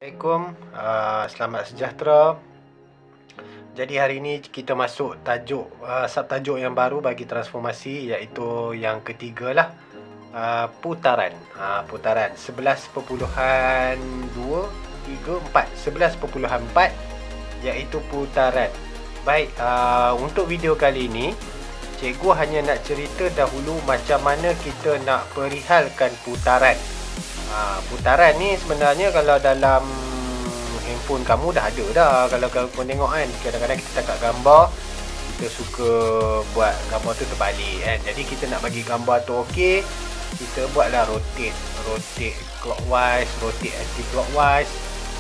Assalamualaikum, selamat sejahtera. Jadi hari ini kita masuk subtajuk yang baru bagi transformasi, iaitu yang ketiga lah, putaran. Putaran 11.4 iaitu putaran. Baik, untuk video kali ini cikgu hanya nak cerita dahulu macam mana kita nak perihalkan putaran. Putaran ni sebenarnya kalau dalam handphone kamu dah ada dah. Kalau kamu tengok kan, kadang-kadang kita tangkap gambar, kita suka buat gambar tu terbalik kan. Jadi kita nak bagi gambar tu okey, kita buatlah rotate clockwise, rotate anti-clockwise,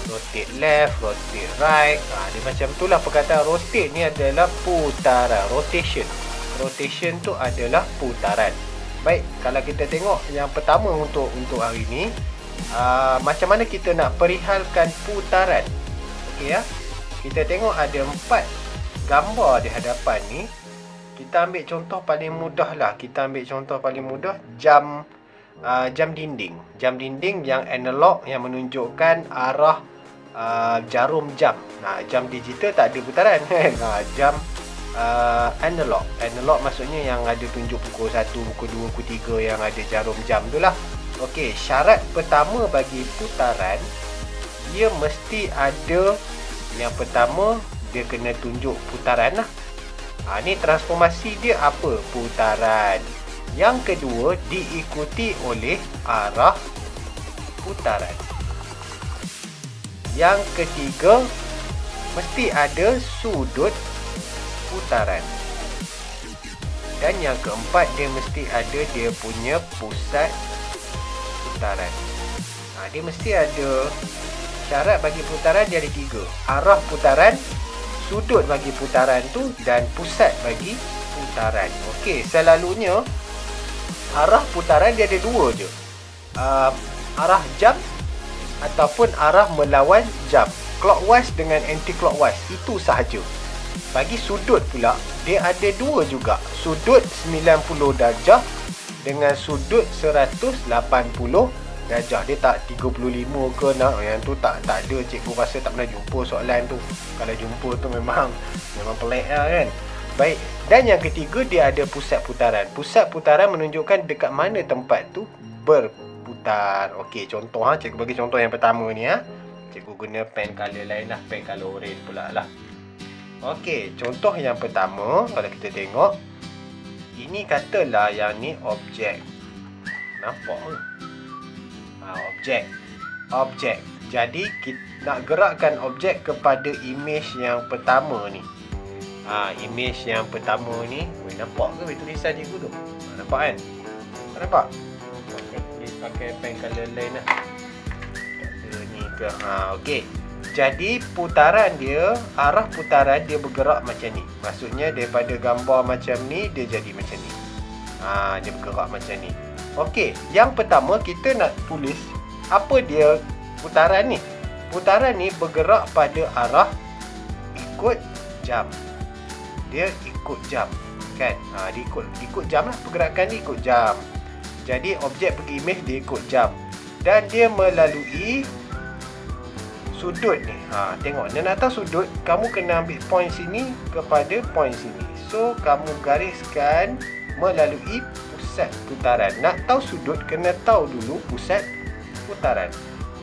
rotate left, rotate right. Dia macam tu lah. Perkataan rotate ni adalah putaran, rotation tu adalah putaran. Baik, kalau kita tengok yang pertama untuk hari ini, macam mana kita nak perihalkan putaran. Okey ya. Kita tengok ada 4 gambar di hadapan ni. Kita ambil contoh paling mudah lah. Jam dinding. Jam dinding yang analog, yang menunjukkan arah jarum jam. Jam digital tak ada putaran kan. Jam analog maksudnya yang ada tunjuk pukul 1, pukul 2, pukul 3, yang ada jarum jam tu lah. Okey, syarat pertama bagi putaran, dia mesti ada, yang pertama dia kena tunjuk putaran lah. Ni transformasi dia apa? Putaran. Yang kedua, diikuti oleh arah putaran. Yang ketiga, mesti ada sudut putaran. Dan yang keempat, dia mesti ada dia punya pusat putaran. Dia mesti ada syarat bagi putaran. Dia ada 3: arah putaran, sudut bagi putaran tu, dan pusat bagi putaran. Okey, selalunya arah putaran dia ada 2 je. Arah jam ataupun arah melawan jam, clockwise dengan anti-clockwise, itu sahaja. Bagi sudut pula, dia ada 2 juga. Sudut 90 darjah dengan sudut 180 darjah. Dia tak 35 ke nak. Yang tu tak ada. Cikgu rasa tak pernah jumpa soalan tu. Kalau jumpa tu memang pelik lah kan. Baik. Dan yang ketiga, dia ada pusat putaran. Pusat putaran menunjukkan dekat mana tempat tu berputar. Okey, contoh cikgu bagi contoh yang pertama ni Cikgu guna pen color lain lah. Pen color orange pula lah. Okey, contoh yang pertama, kalau kita tengok, ini katalah yang ni objek. Nampak ke? Objek. Jadi kita nak gerakkan objek kepada image yang pertama ni. Image yang pertama ni, nampak ke tulisan cikgu tu? Nampak kan? Nampak? Pakai pen color lain lah. Kata ni ke? Okey. Jadi putaran dia, arah putaran dia bergerak macam ni. Maksudnya daripada gambar macam ni, dia jadi macam ni. Dia bergerak macam ni. Okey, yang pertama kita nak tulis apa dia putaran ni. Putaran ni bergerak pada arah ikut jam. Dia ikut jam, kan? Dia ikut jam lah. Pergerakan dia ikut jam. Jadi objek pergi image dia ikut jam. Dan dia melalui sudut ni. Tengok, dia nak tahu sudut, kamu kena ambil point sini kepada point sini. So kamu gariskan melalui pusat putaran. Nak tahu sudut, kena tahu dulu pusat putaran.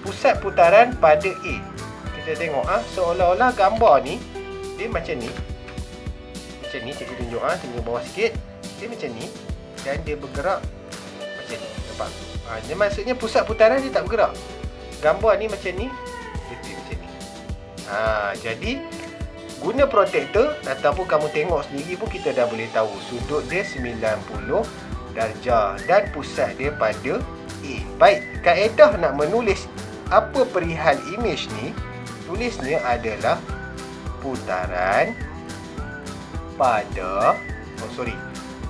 Pusat putaran pada A. Kita tengok seolah-olah gambar ni dia macam ni. Macam ni, cikgu tunjuk tinggal bawah sikit. Dia macam ni dan dia bergerak macam ni. Nampak? Dia maksudnya pusat putaran dia tak bergerak. Gambar ni macam ni, macam ni. Jadi guna protektor ataupun kamu tengok sendiri pun kita dah boleh tahu sudut dia 90 darjah dan pusat dia pada A. Baik, kaedah nak menulis apa perihal image ni, tulisnya adalah putaran pada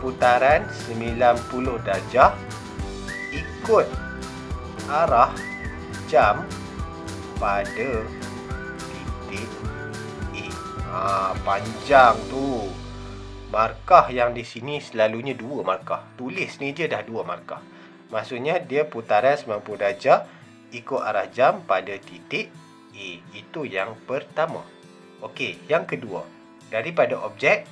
putaran 90 darjah ikut arah jam pada titik A. Panjang tu. Markah yang di sini selalunya 2 markah. Tulis ni je dah 2 markah. Maksudnya dia putaran 90 darjah ikut arah jam pada titik A. Itu yang pertama. Okey, yang kedua. Daripada objek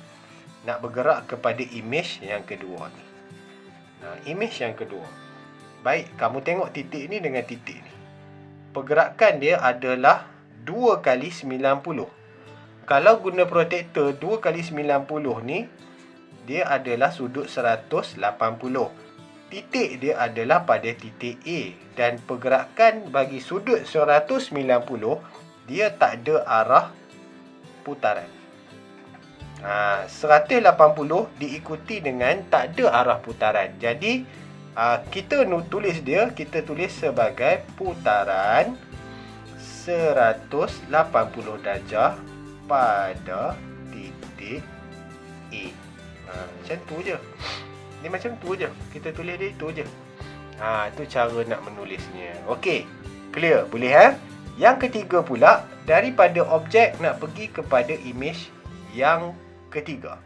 nak bergerak kepada image yang kedua ni. Image yang kedua. Baik, kamu tengok titik ni dengan titik ni. Pergerakan dia adalah 2 kali 90. Kalau guna protektor 2 kali 90 ni, dia adalah sudut 180. Titik dia adalah pada titik A. Dan pergerakan bagi sudut 190, dia tak ada arah putaran. 180 diikuti dengan tak ada arah putaran. Jadi kita tulis sebagai putaran 180 darjah pada titik A. Macam tu je. Dia macam tu je. Kita tulis dia itu je. Itu cara nak menulisnya. Okey. Clear? Boleh Yang ketiga pula, daripada objek nak pergi kepada image yang ketiga.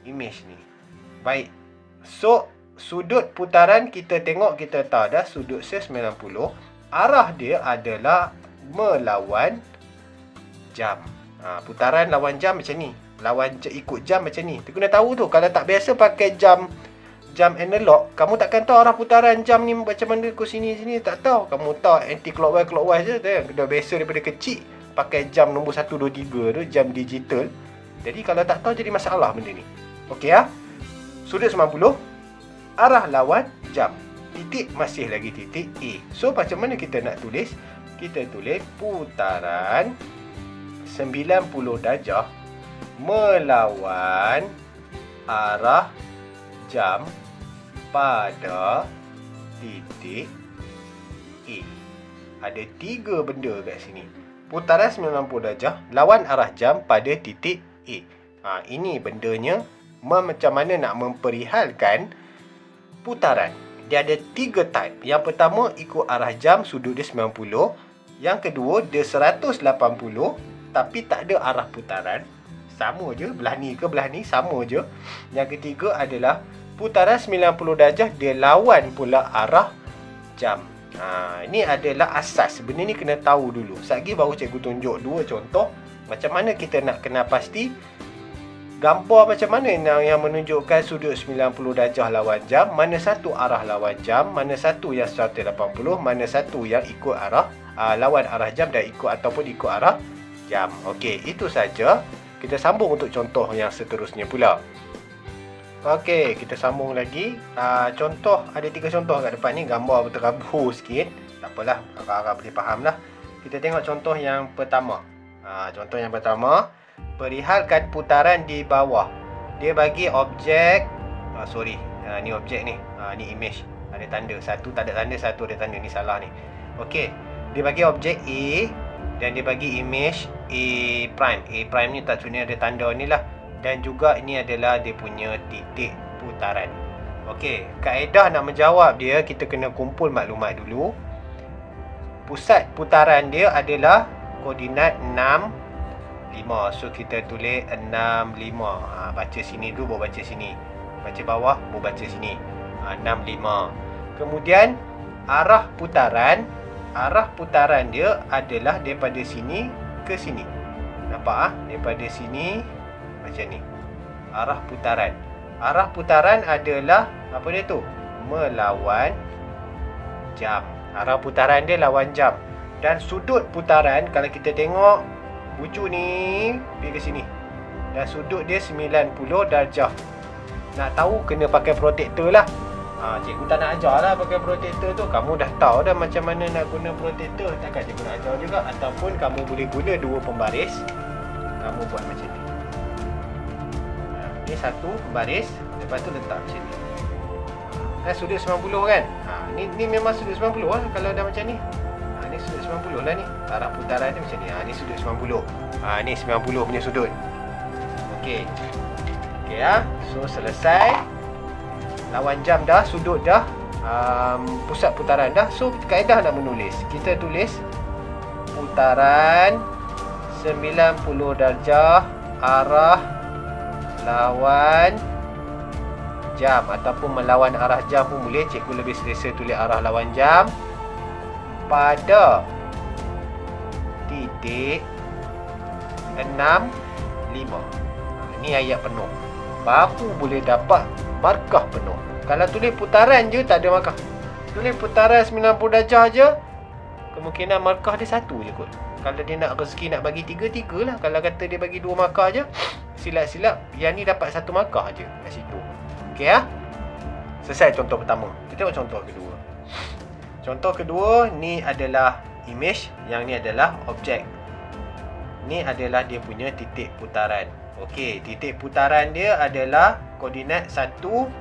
Image ni. Baik. So, sudut putaran kita tengok, kita tahu dah sudut 90. Arah dia adalah melawan jam. Putaran lawan jam macam ni. Ikut jam macam ni. Kita kena tahu tu. Kalau tak biasa pakai jam analog, kamu takkan tahu arah putaran jam ni macam mana ke sini tak tahu. Kamu tahu anti clockwise je kan. Dah biasa daripada kecil pakai jam nombor 1 2 3 tu, jam digital. Jadi kalau tak tahu jadi masalah benda ni. Okey Sudut 90, arah lawan jam. Titik masih lagi titik A. So macam mana kita nak tulis? Kita tulis putaran 90 darjah melawan arah jam pada titik A. Ada 3 benda kat sini. Putaran 90 darjah lawan arah jam pada titik A. Ini bendanya macam mana nak memperihalkan putaran. Dia ada 3 type. Yang pertama ikut arah jam, sudut dia 90. Yang kedua dia 180 tapi tak ada arah putaran. Sama je, belah ni ke belah ni sama je. Yang ketiga adalah putaran 90 darjah dia lawan pula arah jam. Ini adalah asas. Benda ni kena tahu dulu. Sekejap baru cikgu tunjuk 2 contoh macam mana kita nak kena pasti gambar macam mana yang menunjukkan sudut 90 darjah lawan jam, mana satu arah lawan jam, mana satu yang 180, mana satu yang ikut arah lawan arah jam dan ikut arah jam. Okey, itu saja. Kita sambung untuk contoh yang seterusnya pula. Okey, kita sambung lagi. Contoh, ada 3 contoh kat depan ni. Gambar berterabur sikit. Tak apalah, agak-agak boleh faham lah. Kita tengok contoh yang pertama. Contoh yang pertama, perihalkan putaran di bawah. Dia bagi objek, ni objek ni. Ni image. Ada tanda. Satu tak ada tanda, satu ada tanda. Ni salah ni. Okey, dia bagi objek A dan dia bagi image A prime. A prime ni taksudnya ada tanda ni lah. Dan juga ini adalah dia punya titik putaran. Okey, kaedah nak menjawab dia, kita kena kumpul maklumat dulu. Pusat putaran dia adalah koordinat 6, 5. So kita tulis 6, 5. Baca sini dulu, baru baca sini. Baca bawah, baru baca sini. 6, 5. Kemudian arah putaran dia adalah daripada sini ke sini. Nampak daripada sini macam ni. Arah putaran adalah apa dia tu? Melawan jam. Arah putaran dia lawan jam. Dan sudut putaran kalau kita tengok ujung ni pergi ke sini. Dan sudut dia 90 darjah. Nak tahu kena pakai protektor lah. Cikgu tak nak ajar lah pakai protektor tu. Kamu dah tahu dah macam mana nak guna protektor. Takkan cikgu nak ajar juga. Ataupun kamu boleh guna 2 pembaris. Kamu buat macam ni. Ni 1 pembaris. Lepas tu letak macam ni. Sudut 90 kan. Ni memang sudut 90 lah kalau dah macam ni. Ni sudut 90 lah ni. Arah putaran dia macam ni. Ni sudut 90. Ni 90 punya sudut. Okey. Okey So selesai. Lawan jam dah, sudut dah, pusat putaran dah. So kaedah nak menulis, kita tulis putaran 90 darjah arah lawan jam ataupun melawan arah jam pun boleh. Cikgu lebih selesa tulis arah lawan jam pada titik 65. Ni ayat penuh. Baru boleh dapat markah penuh. Kalau tulis putaran je tak ada markah. Tulis putaran 90 darjah je, kemungkinan markah dia 1 je kot. Kalau dia nak rezeki nak bagi 3 lah. Kalau kata dia bagi 2 markah je, silap-silap yang ni dapat 1 markah je kat situ. Okey ah. Selesai contoh pertama. Kita tengok contoh kedua. Contoh kedua, ni adalah image, yang ni adalah objek. Ni adalah dia punya titik putaran. Okey, titik putaran dia adalah koordinat 1, 1.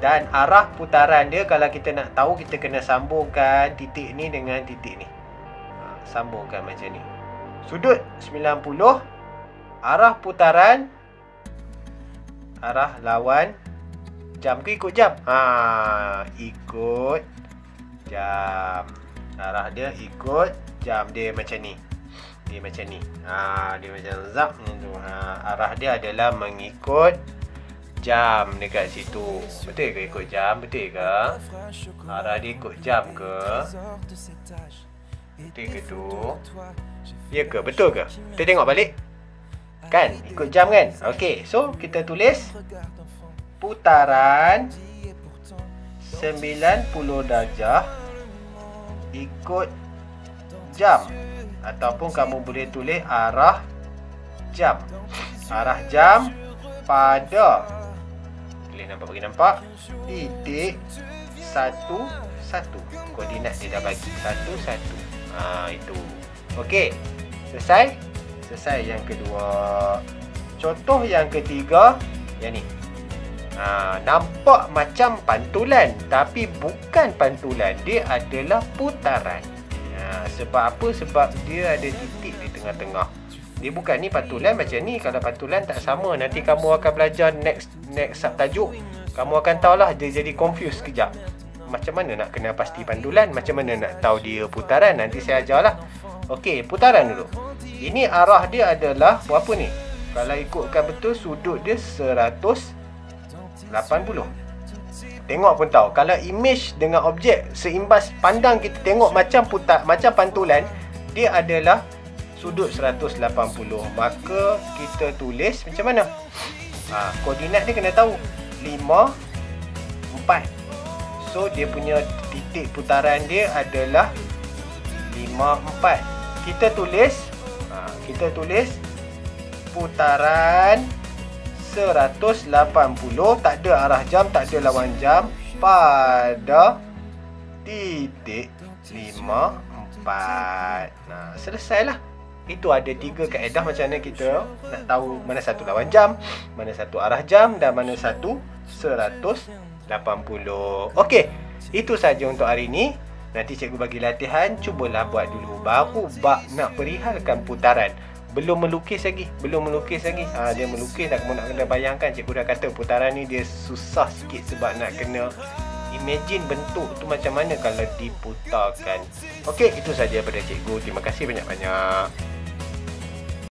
Dan arah putaran dia, kalau kita nak tahu, kita kena sambungkan titik ni dengan titik ni. Sambungkan macam ni. Sudut 90, arah putaran, arah lawan jam ke ikut jam? Ikut jam. Arah dia ikut jam. Dia macam ni. Dia macam ni. Dia macam zap tu. Arah dia adalah mengikut jam dekat situ. Betul ke ikut jam? Betul ke? Arah dia ikut jam ke? Betul ke tu? Ya ke? Betul ke? Kita tengok balik. Kan? Ikut jam kan? Okey. So, kita tulis putaran 90 darjah ikut jam. Ataupun kamu boleh tulis arah jam. Arah jam pada, boleh nampak, bagi nampak, titik 1, 1. Koordinat dia dah bagi 1, 1. Itu. Okey. Selesai? Selesai yang kedua. Contoh yang ketiga, yang ni. Nampak macam pantulan, tapi bukan pantulan. Dia adalah putaran. Sebab apa? Sebab dia ada titik di tengah-tengah. Dia bukan ni pantulan macam ni. Kalau pantulan tak sama. Nanti kamu akan belajar next subtajuk. Kamu akan tahulah, dia jadi confused sekejap. Macam mana nak kena pasti pantulan? Macam mana nak tahu dia putaran? Nanti saya ajarlah. Okey, putaran dulu. Ini arah dia adalah berapa ni? Kalau ikutkan betul, sudut dia 180. Tengok pun tahu. Kalau image dengan objek seimbas pandang, kita tengok macam macam pantulan, dia adalah sudut 180. Maka kita tulis macam mana? Koordinat dia kena tahu. 5, 4. So dia punya titik putaran dia adalah 5, 4. Kita tulis putaran 180, tak ada arah jam, tak ada lawan jam, pada titik 5, 4. Selesailah. Itu ada 3 kaedah macam mana kita nak tahu mana satu lawan jam, mana satu arah jam, dan mana satu 180. Okey, itu saja untuk hari ini. Nanti cikgu bagi latihan, cubalah buat dulu. Baru nak perihalkan putaran. Belum melukis lagi. Dia melukis nak kena bayangkan. Cikgu dah kata putaran ni dia susah sikit sebab nak kena imagine bentuk tu macam mana kalau diputarkan. Okey, itu saja daripada cikgu. Terima kasih banyak-banyak.